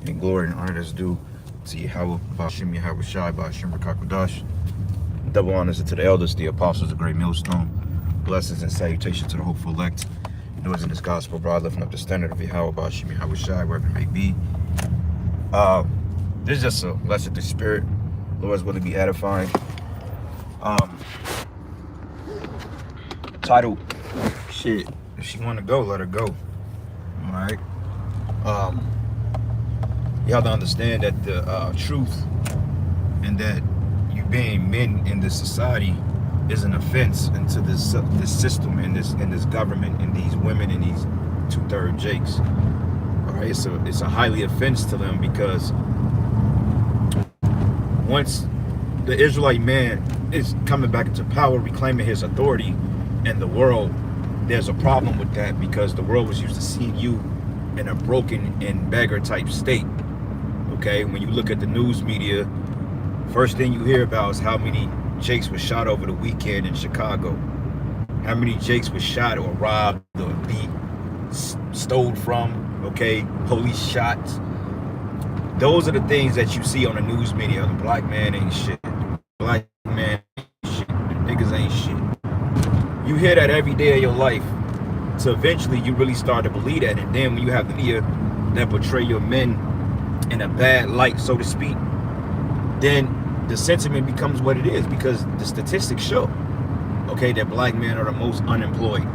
And glory and honor that's due to Yahweh, Bashim Yahweh Shai, Bashim Rakakwadash. Double honors to the elders, the apostles, the great millstone. Blessings and salutations to the hopeful elect. Those in this gospel, broad, lifting up the standard of Yahweh, Bashim Yahweh Shai, wherever it may be. This is just a lesson to spirit. Lord's will be edifying. Title, shit, if she want to go, let her go. All right. You have to understand that the truth and that you being men in this society is an offense into this system and this government and these women and these 2/3 Jakes. All right, it's a highly offense to them, because once the Israelite man is coming back into power, reclaiming his authority in the world, there's a problem with that, because the world was used to seeing you in a broken and beggar type state. Okay, when you look at the news media, first thing you hear about is how many Jakes were shot over the weekend in Chicago. How many Jakes were shot or robbed or beat, stole from, okay, police shots. Those are the things that you see on the news media. The black man ain't shit. Black man ain't shit. The niggas ain't shit. You hear that every day of your life. So eventually you really start to believe that. And then when you have the media that portray your men in a bad light, so to speak, then the sentiment becomes what it is, because the statistics show, okay, that black men are the most unemployed,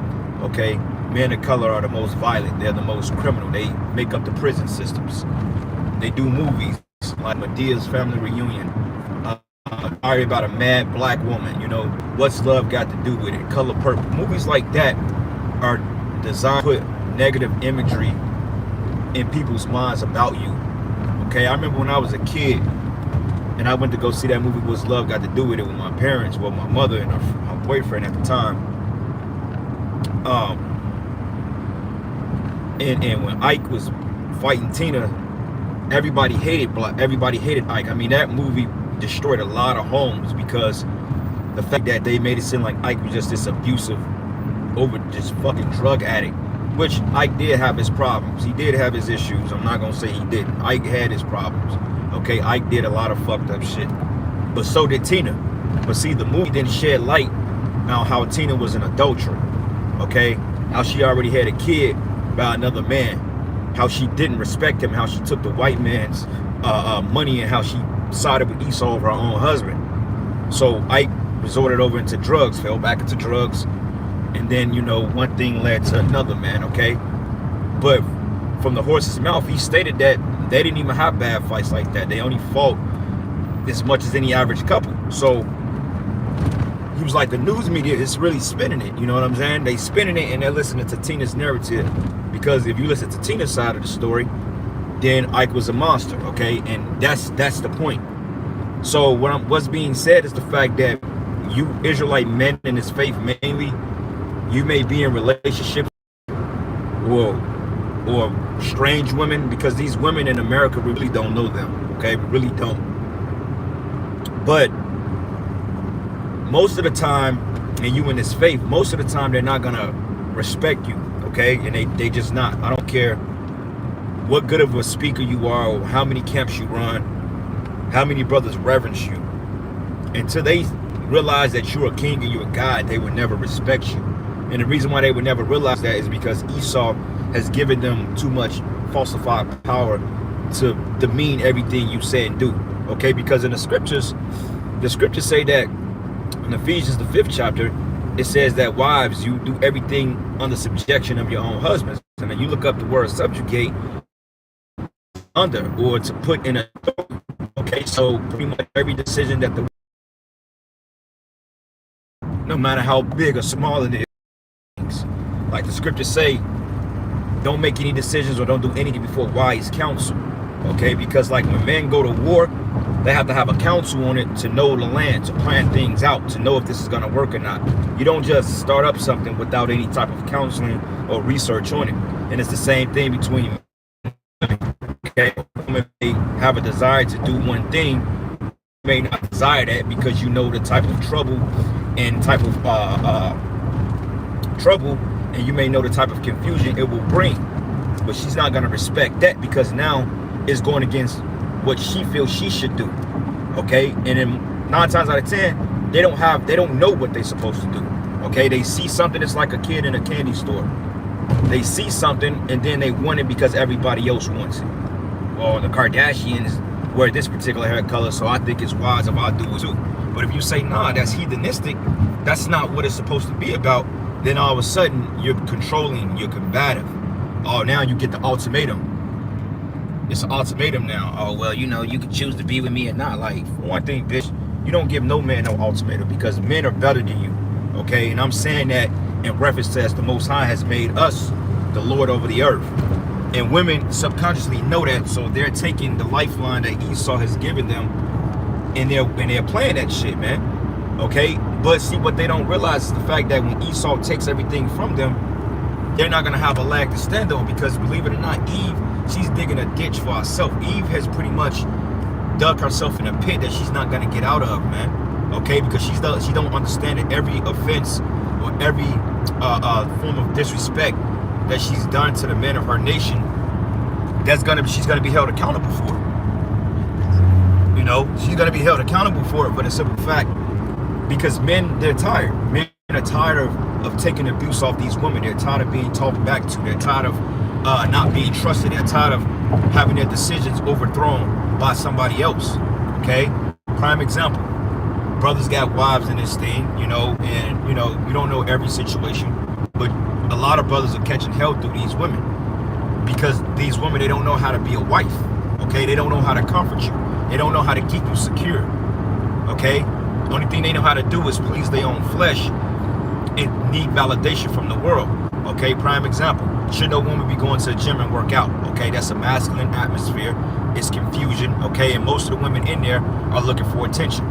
okay, men of color are the most violent, they're the most criminal, they make up the prison systems, they do movies like Medea's Family Reunion, sorry about a mad black woman, you know, what's love got to do with it, Color Purple. Movies like that are designed to put negative imagery in people's minds about you. Okay, I remember when I was a kid and I went to go see that movie, What's Love Got to Do With It, with my parents, well, my mother and her boyfriend at the time. And when Ike was fighting Tina, everybody hated Ike. I mean, that movie destroyed a lot of homes, because the fact that they made it seem like Ike was just this abusive, just fucking drug addict, which Ike did have his problems. He did have his issues. I'm not gonna say he didn't. Ike had his problems. Okay, Ike did a lot of fucked up shit, but so did Tina. But see, the movie didn't shed light on how Tina was an adulterer. Okay, how she already had a kid by another man, how she didn't respect him, how she took the white man's money, and how she sided with Esau over her own husband. So Ike resorted over into drugs, fell back into drugs, and then, you know, one thing led to another, man. Okay, but from the horse's mouth, he stated that they didn't even have bad fights like that. They only fought as much as any average couple. So he was like, the news media is really spinning it. You know what I'm saying? They spinning it and they're listening to Tina's narrative. Because if you listen to Tina's side of the story, then Ike was a monster. Okay, and that's the point. So what's being said is the fact that you Israelite men in this faith mainly, you may be in relationships or strange women, because these women in America, we really don't know them. Okay, we really don't. But most of the time, and you in this faith, most of the time they're not gonna respect you. Okay, and they just not. I don't care what good of a speaker you are, or how many camps you run, how many brothers reverence you. Until they realize that you're a king and you're a god, they would never respect you. And the reason why they would never realize that is because Esau has given them too much falsified power to demean everything you say and do. Okay, because in the scriptures say that in Ephesians, the 5th chapter, it says that wives, you do everything under subjection of your own husbands. And then you look up the word subjugate, under, or to put in a, okay, so pretty much every decision that no matter how big or small it is, like the scriptures say, don't make any decisions or don't do anything before wise counsel. Okay, because like when men go to war, they have to have a council on it to know the land, to plan things out, to know if this is going to work or not. You don't just start up something without any type of counseling or research on it. And it's the same thing between women. Okay, women may have a desire to do one thing, you may not desire that, because you know the type of trouble and and you may know the type of confusion it will bring. But she's not going to respect that, because now is going against what she feels she should do. Okay, and then 9 times out of 10, they don't know what they're supposed to do. Okay, they see something that's like a kid in a candy store. They see something and then they want it because everybody else wants it. Well, the Kardashians wear this particular hair color, so I think it's wise if I do it too. But if you say, nah, that's hedonistic, that's not what it's supposed to be about, then all of a sudden you're controlling, you're combative. Oh, now you get the ultimatum. It's an ultimatum now. Oh, well, you know, you can choose to be with me or not. Like, for one thing, bitch, you don't give no man no ultimatum because men are better than you. Okay, and I'm saying that in reference to as the Most High has made us the Lord over the earth. And women subconsciously know that, so they're taking the lifeline that Esau has given them, and they're playing that shit, man. Okay, but see, what they don't realize is the fact that when Esau takes everything from them, they're not gonna have a leg to stand on, because believe it or not, Eve, she's digging a ditch for herself. Eve has pretty much dug herself in a pit that she's not gonna get out of, man. Okay, because she don't understand that every offense or every form of disrespect that she's done to the men of her nation, she's gonna be held accountable for it. You know, she's gonna be held accountable for it for the simple fact, because men, they're tired. Men are tired of taking abuse off these women. They're tired of being talked back to. They're tired of not being trusted. They're tired of having their decisions overthrown by somebody else. Okay, prime example. Brothers got wives in this thing, you know, and you know, you don't know every situation, but a lot of brothers are catching hell through these women, because these women, they don't know how to be a wife. Okay, they don't know how to comfort you. They don't know how to keep you secure. Okay, the only thing they know how to do is please their own flesh and need validation from the world. Okay, prime example. Should no woman be going to the gym and work out? Okay, that's a masculine atmosphere. It's confusion. Okay, and most of the women in there are looking for attention.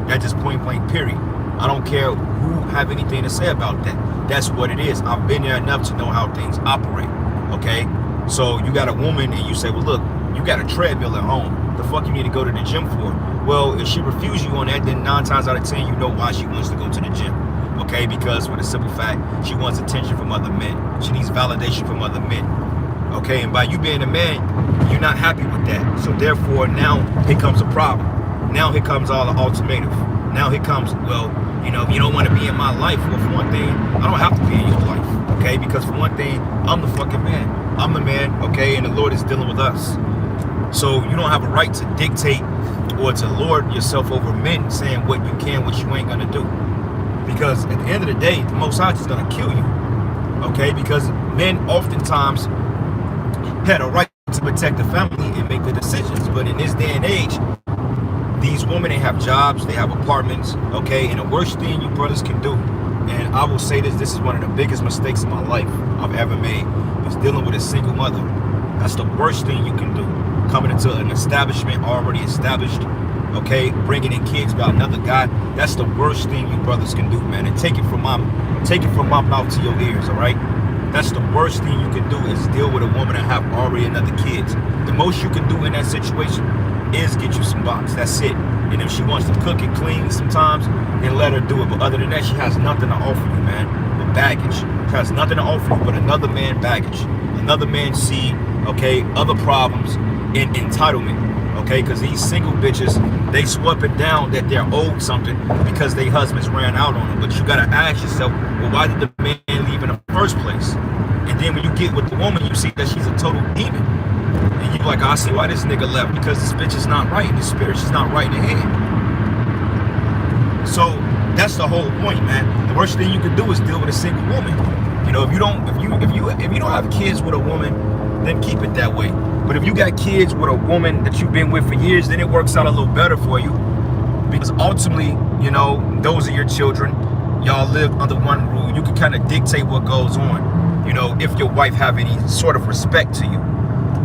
That's just point blank, period. I don't care who have anything to say about that. That's what it is. I've been there enough to know how things operate. Okay, so you got a woman and you say, well, look, you got a treadmill at home. The fuck you need to go to the gym for? Well, if she refuses you on that, then 9 times out of 10, you know why she wants to go to the gym. Okay, because for the simple fact, she wants attention from other men. She needs validation from other men. Okay, and by you being a man, you're not happy with that. So therefore, now here comes a problem. Now here comes all the ultimatum. Now here comes, well, you know, if you don't want to be in my life, well, for one thing, I don't have to be in your life. Okay, because for one thing, I'm the fucking man. I'm the man, okay, and the Lord is dealing with us. So you don't have a right to dictate or to lord yourself over men, saying what you can, what you ain't gonna do. Because at the end of the day, the Most High is gonna kill you. Okay, because men oftentimes had a right to protect the family and make the decisions. But in this day and age, these women, they have jobs, they have apartments, okay, and the worst thing you brothers can do, and I will say this is one of the biggest mistakes in my life I've ever made, is dealing with a single mother. That's the worst thing you can do. Coming into an establishment already established, okay, bringing in kids by another guy, that's the worst thing you brothers can do, man. And take it from my mouth to your ears, all right? That's the worst thing you can do, is deal with a woman and have already another kids. The most you can do in that situation is get you some box. That's it. And if she wants to cook and clean sometimes, then let her do it. But other than that, she has nothing to offer you, man. But baggage. She has nothing to offer you but another man baggage, another man's seed, okay, other problems, and entitlement. Okay, because these single bitches, they swap it down that they're owed something because their husbands ran out on them. But you gotta ask yourself, well, why did the man leave in the first place? And then when you get with the woman, you see that she's a total demon. And you're like, I see why this nigga left, because this bitch is not right in the spirit, she's not right in the head. So that's the whole point, man. The worst thing you can do is deal with a single woman. You know, if you don't have kids with a woman, then keep it that way. But if you got kids with a woman that you've been with for years, then it works out a little better for you. Because ultimately, you know, those are your children. Y'all live under one rule. You can kind of dictate what goes on. You know, if your wife have any sort of respect to you.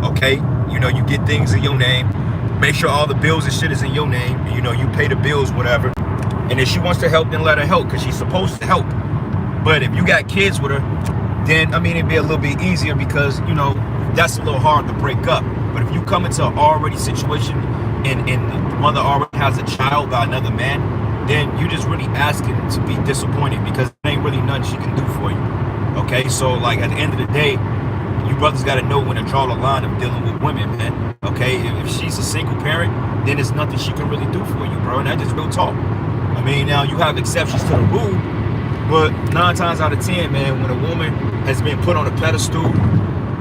Okay? You know, you get things in your name. Make sure all the bills and shit is in your name. You know, you pay the bills, whatever. And if she wants to help, then let her help, because she's supposed to help. But if you got kids with her, then, I mean, it'd be a little bit easier, because, you know, that's a little hard to break up. But if you come into an already situation and the mother already has a child by another man, then you're just really asking to be disappointed, because there ain't really nothing she can do for you. Okay, so like at the end of the day, You brothers got to know when to draw the line of dealing with women, man. Okay, if she's a single parent, then there's nothing she can really do for you, bro. And that's just real talk. I mean, now you have exceptions to the rule, but 9 times out of 10, man, when a woman has been put on a pedestal,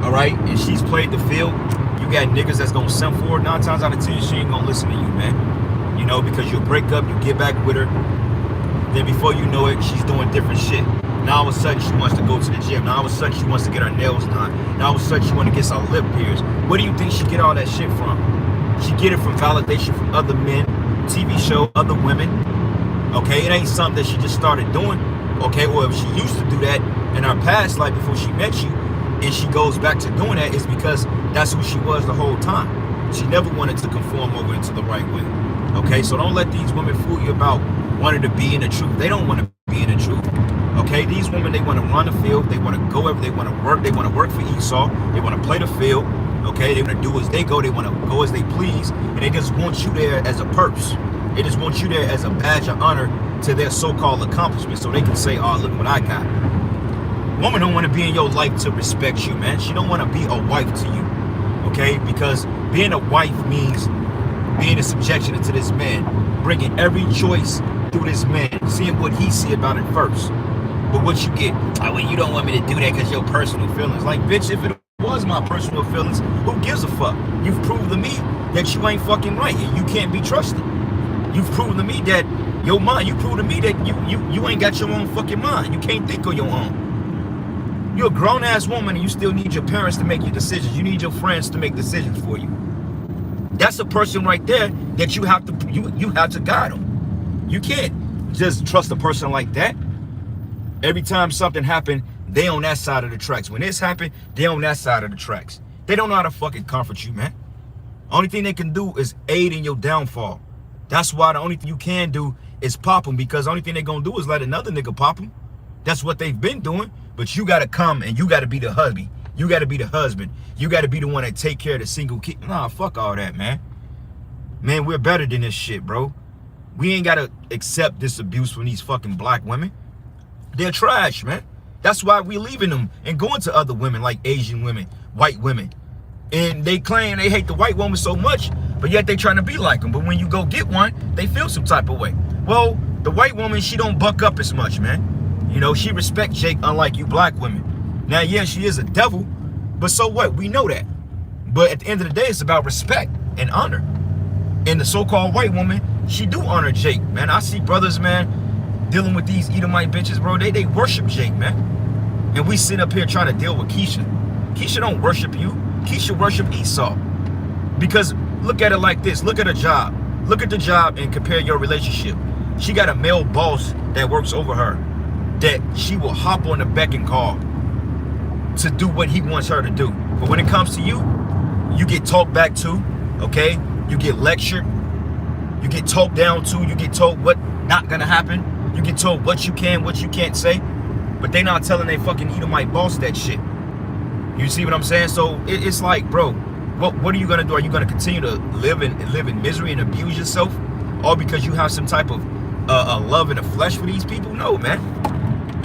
all right, and she's played the field, you got niggas that's gonna simp for her. 9 times out of 10, she ain't gonna listen to you, man. You know, because you'll break up, you get back with her, then before you know it, she's doing different shit. Now all of a sudden she wants to go to the gym. Now all of a sudden she wants to get her nails done. Now all of a sudden she wants to get some lip pierced. Where do you think she get all that shit from? She get it from validation from other men, TV show, other women. Okay, it ain't something that she just started doing. Okay, or if she used to do that in her past life before she met you, and she goes back to doing that, it's because that's who she was the whole time. She never wanted to conform over into the right way. Okay, so don't let these women fool you about wanting to be in the truth. They don't want to be in the truth. Okay, these women, they want to run the field. They want to go they want to work. They want to work for Esau. They want to play the field. Okay, they want to do as they go. They want to go as they please. And they just want you there as a purse. They just want you there as a badge of honor to their so-called accomplishment, so they can say, oh, look what I got. Woman don't want to be in your life to respect you, man. She don't want to be a wife to you. Okay, because being a wife means being in subjection to this man, bringing every choice through this man, seeing what he see about it first. But what you get, oh, well, you don't want me to do that because your personal feelings. Like, bitch, if it was my personal feelings, who gives a fuck? You've proved to me that you ain't fucking right and you can't be trusted. You've proven to me that your mind, you proved to me that you ain't got your own fucking mind. You can't think on your own. You're a grown-ass woman and you still need your parents to make your decisions. You need your friends to make decisions for you. That's a person right there that you have to guide them. You can't just trust a person like that. Every time something happened, they on that side of the tracks. When this happened, they on that side of the tracks. They don't know how to fucking comfort you, man. Only thing they can do is aid in your downfall. That's why the only thing you can do is pop them, because the only thing they're gonna do is let another nigga pop them. That's what they've been doing. But you gotta come and you gotta be the hubby. You gotta be the husband. You gotta be the one that take care of the single kid. Nah, fuck all that, man. Man, we're better than this shit, bro. We ain't gotta accept this abuse from these fucking black women. They're trash, man. That's why we leaving them and going to other women like Asian women, white women. And they claim they hate the white woman so much, but yet they trying to be like them. But when you go get one, they feel some type of way. Well, the white woman, she don't buck up as much, man. You know, she respect Jake unlike you black women. Now, yeah, she is a devil, but so what? We know that. But at the end of the day, it's about respect and honor. And the so-called white woman, she do honor Jake, man. I see brothers, man, dealing with these Edomite bitches, bro. They worship Jake, man. And we sit up here trying to deal with Keisha. Keisha don't worship you. Keisha worship Esau. Because look at it like this. Look at her job. Look at the job and compare your relationship. She got a male boss that works over her, that she will hop on the beck and call to do what he wants her to do. But when it comes to you, you get talked back to, okay? You get lectured. You get talked down to. You get told what not gonna happen. You get told what you can, what you can't say. But they not telling they fucking Edomite boss that shit. You see what I'm saying? So it's like, bro, what are you gonna do? Are you gonna continue to live in misery and abuse yourself, all because you have some type of a love in the flesh for these people? No, man.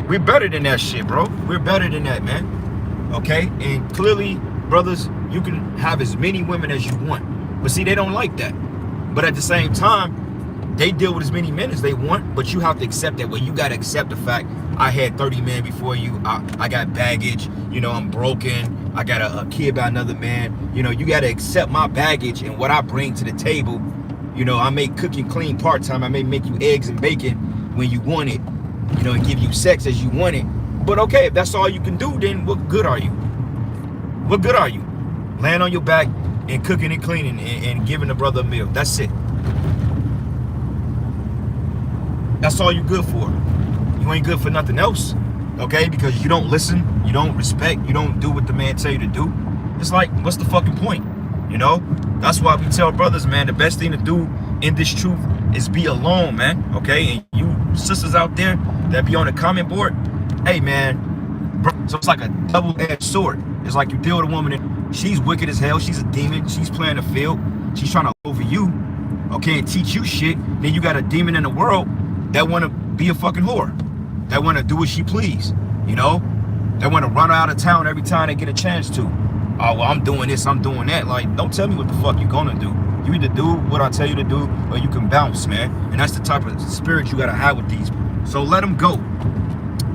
We're better than that shit, bro. We're better than that, man. Okay? And clearly, brothers, you can have as many women as you want. But see, they don't like that. But at the same time, they deal with as many men as they want, but you have to accept that. Well, you got to accept the fact I had 30 men before you. I got baggage. You know, I'm broken. I got a kid by another man. You know, you got to accept my baggage and what I bring to the table. You know, I may cook and clean part-time. I may make you eggs and bacon when you want it, you know, and give you sex as you want it. But okay, if that's all you can do, then what good are you? What good are you? Laying on your back and cooking and cleaning and giving the brother a meal. That's it. That's all you good for. You ain't good for nothing else, okay? Because you don't listen, you don't respect, you don't do what the man tell you to do. It's like, what's the fucking point? You know? That's why we tell brothers, man, the best thing to do in this truth is be alone, man, okay? And you sisters out there that be on the comment board, hey, man, bro, so it's like a double-edged sword. It's like you deal with a woman and she's wicked as hell, she's a demon, she's playing the field, she's trying to over you, okay, and teach you shit. Then you got a demon in the world that want to be a fucking whore, that want to do what she please, you know? They want to run out of town every time they get a chance to. Oh, well, I'm doing this, I'm doing that. Like, don't tell me what the fuck you gonna do. You either do what I tell you to do, or you can bounce, man. And that's the type of spirit you gotta have with these. So let them go.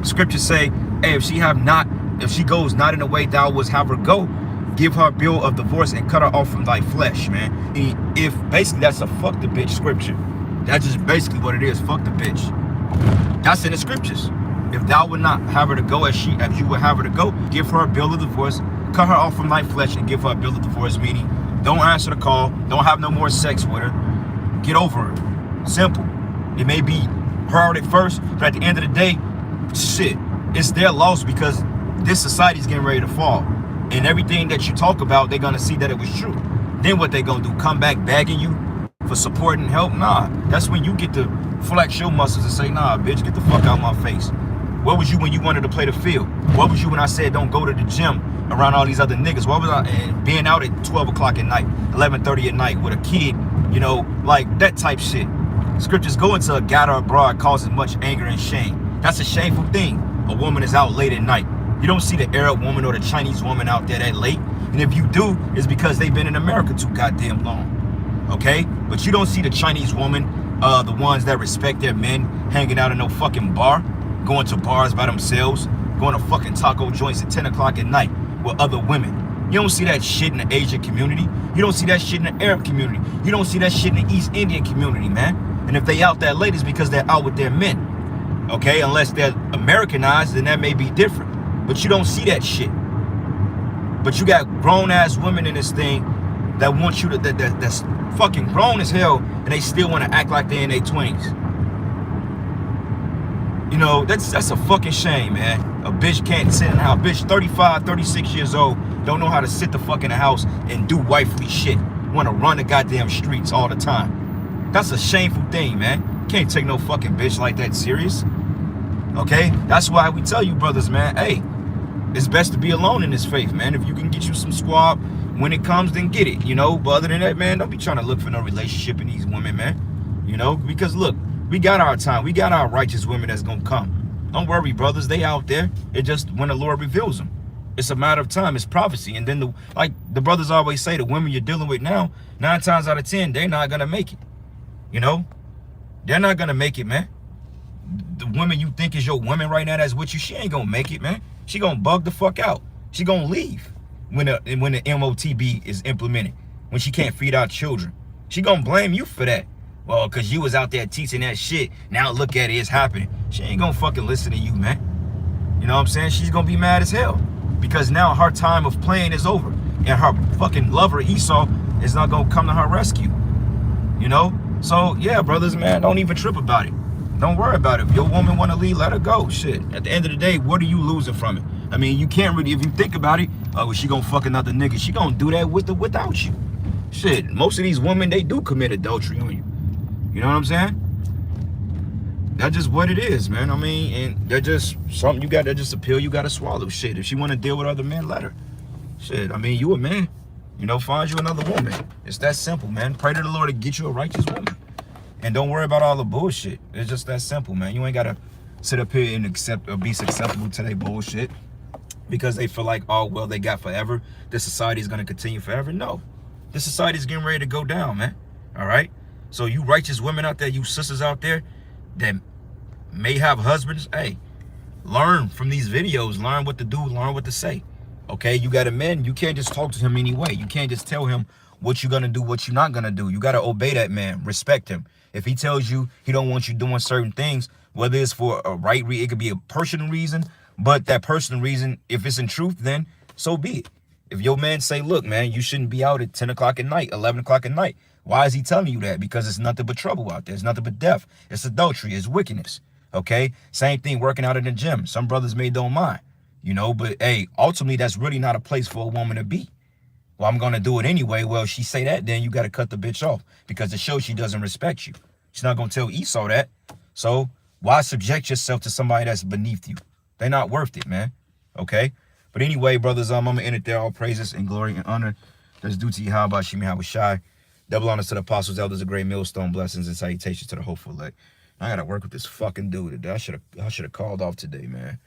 Scriptures say, hey, if she goes not in the way thou wouldst have her go, give her a bill of divorce and cut her off from thy flesh, man. And if basically that's a fuck the bitch scripture. That's just basically what it is. Fuck the bitch. That's in the scriptures. If thou would not have her to go as you would have her to go, give her a bill of divorce, cut her off from thy flesh, and give her a bill of divorce, meaning don't answer the call, don't have no more sex with her, get over her. Simple. It may be hard at first, but at the end of the day, shit, it's their loss because this society's getting ready to fall. And everything that you talk about, they're gonna see that it was true. Then what they gonna do? Come back begging you for support and help? Nah, that's when you get to flex your muscles and say, nah, bitch, get the fuck out my face. Where was you when you wanted to play the field? Where was you when I said don't go to the gym around all these other niggas? Where was I? And being out at 12 o'clock at night, 11:30 at night with a kid, you know, like that type shit. Scriptures go into a gather abroad causes much anger and shame. That's a shameful thing. A woman is out late at night. You don't see the Arab woman or the Chinese woman out there that late. And if you do, it's because they've been in America too goddamn long. Okay? But you don't see the Chinese woman, the ones that respect their men, hanging out in no fucking bar, going to bars by themselves, going to fucking taco joints at 10 o'clock at night with other women. You don't see that shit in the Asian community. You don't see that shit in the Arab community. You don't see that shit in the East Indian community, man. And if they out that late, it's because they're out with their men. Okay? Unless they're Americanized, then that may be different. But you don't see that shit. But you got grown-ass women in this thing that want you to, that's fucking grown as hell, and they still want to act like they're in their 20s. You know, that's a fucking shame, man. A bitch can't sit in the house. Bitch, 35, 36 years old, don't know how to sit the fuck in the house and do wifely shit. Want to run the goddamn streets all the time. That's a shameful thing, man. Can't take no fucking bitch like that serious. Okay? That's why we tell you brothers, man, hey, it's best to be alone in this faith, man. If you can get you some squab, when it comes, then get it, you know. But other than that, man, don't be trying to look for no relationship in these women, man. You know, because look, we got our time. We got our righteous women that's gonna come. Don't worry, brothers. They out there. It just when the Lord reveals them. It's a matter of time. It's prophecy. And then, like the brothers always say, the women you're dealing with now, 9 times out of 10, they're not gonna make it. You know, they're not gonna make it, man. The woman you think is your woman right now that's with you, she ain't gonna make it, man. She gonna bug the fuck out. She gonna leave when the MOTB is implemented, when she can't feed our children. She gonna blame you for that. Well, cause you was out there teaching that shit. Now look at it, it's happening. She ain't gonna fucking listen to you, man. You know what I'm saying? She's gonna be mad as hell. Because now her time of playing is over. And her fucking lover, Esau, is not gonna come to her rescue. You know? So, yeah, brothers, man, don't even trip about it. Don't worry about it. If your woman want to leave, let her go. Shit. At the end of the day, what are you losing from it? I mean, you can't really, if you think about it, oh, she gonna fuck another nigga. She gonna do that with or without you. Shit. Most of these women, they do commit adultery on you. You know what I'm saying? That's just what it is, man. I mean, and they're just something you got, they're just a pill you gotta swallow. Shit. If she wanna deal with other men, let her. Shit. I mean, you a man. You know, find you another woman. It's that simple, man. Pray to the Lord to get you a righteous woman. And don't worry about all the bullshit. It's just that simple, man. You ain't gotta sit up here and accept or be susceptible to their bullshit because they feel like, oh, well, they got forever. This society is gonna continue forever. No, this society is getting ready to go down, man. All right. So you righteous women out there, you sisters out there that may have husbands, hey, learn from these videos. Learn what to do. Learn what to say. Okay, you got a man. You can't just talk to him anyway. You can't just tell him what you're gonna do, what you're not gonna do. You gotta obey that man. Respect him. If he tells you he don't want you doing certain things, whether it's for a right reason, it could be a personal reason, but that personal reason, if it's in truth, then so be it. If your man say, look, man, you shouldn't be out at 10 o'clock at night, 11 o'clock at night. Why is he telling you that? Because it's nothing but trouble out there. It's nothing but death. It's adultery. It's wickedness. Okay? Same thing working out in the gym. Some brothers may don't mind, you know, but hey, ultimately, that's really not a place for a woman to be. Well, I'm going to do it anyway. Well, she say that, then you got to cut the bitch off because it shows she doesn't respect you. She's not going to tell Esau that. So why subject yourself to somebody that's beneath you? They're not worth it, man. Okay? But anyway, brothers, I'm going to end it there. All praises and glory and honor that's due to Yahweh Shemi Hawashai. Double honors to the apostles, elders, a great millstone, blessings and salutations to the hopeful elect. I got to work with this fucking dude today. I should have called off today, man.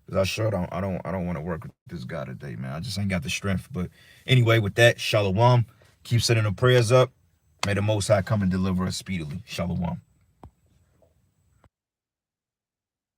Cause I sure don't want to work with this guy today, man. I just ain't got the strength. But anyway, with that, shalom. Keep sending the prayers up. May the Most High come and deliver us speedily. Shalom.